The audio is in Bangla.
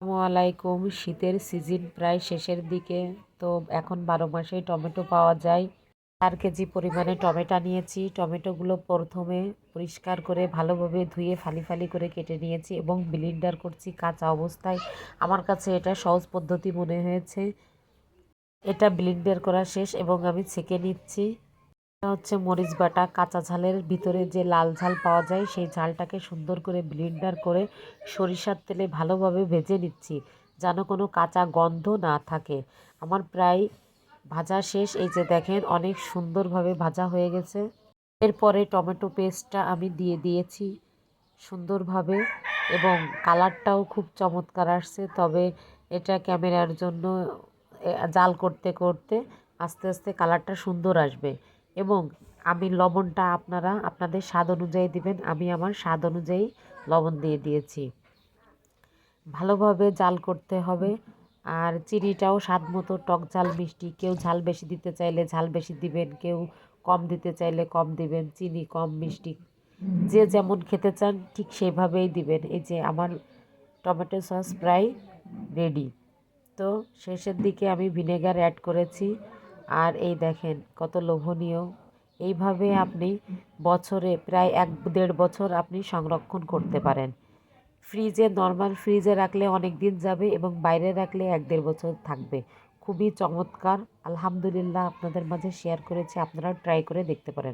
আসসালামু আলাইকুম। শীতের সিজন প্রায় শেষের দিকে। তো এখন 12 মাসেই টমেটো পাওয়া যায়। 4 কেজি পরিমাণে টমেটো নিয়েছি। টমেটোগুলো প্রথমে পরিষ্কার করে ভালোভাবে ধুয়ে ফালি ফালি করে কেটে নিয়েছি এবং ব্লেন্ডার করছি কাঁচা অবস্থায়। আমার কাছে এটা সহজ পদ্ধতি মনে হয়েছে। এটা ব্লেন্ডার করা শেষ এবং আমি ছেঁকে নিচ্ছি। এটা হচ্ছে মরিচ বাটা। কাঁচা ঝালের ভিতরে যে লাল ঝাল পাওয়া যায় সেই ঝালটাকে সুন্দর করে ব্লেন্ডার করে সরিষার তেলে ভালোভাবে ভেজে নিচ্ছি, যেন কোনো কাঁচা গন্ধ না থাকে। আমার প্রায় ভাজা শেষ। এই যে দেখেন অনেক সুন্দরভাবে ভাজা হয়ে গেছে। এরপরে টমেটো পেস্টটা আমি দিয়ে দিয়েছি সুন্দরভাবে এবং কালারটাও খুব চমৎকার আসছে। তবে এটা ক্যামেরার জন্য জাল করতে করতে আস্তে আস্তে কালারটা সুন্দর আসবে। এবং আমি লবণটা আপনারা আপনাদের স্বাদ অনুযায়ী দিবেন। আমি আমার স্বাদ অনুযায়ী লবণ দিয়ে দিয়েছি। ভালোভাবে জাল করতে হবে। আর চিনিটাও স্বাদ মতো, টক ঝাল মিষ্টি, কেউ ঝাল বেশি দিতে চাইলে ঝাল বেশি দিবেন, কেউ কম দিতে চাইলে কম দিবেন। চিনি কম মিষ্টি যে যেমন খেতে চান ঠিক সেভাবেই দিবেন। এই যে আমার টমেটো সস প্রায় রেডি। তো শেষের দিকে আমি ভিনেগার অ্যাড করেছি। আর এই দেখেন কত লোভনীয়। এইভাবে আপনি বছরে প্রায় 1-1.5 বছর আপনি সংরক্ষণ করতে পারেন। ফ্রিজে, নর্মাল ফ্রিজে রাখলে অনেক দিন যাবে এবং বাইরে রাখলে 1-1.5 বছর থাকবে। খুবই চমৎকার। আলহামদুলিল্লাহ, আপনাদের মাঝে শেয়ার করেছি, আপনারাও ট্রাই করে দেখতে পারেন।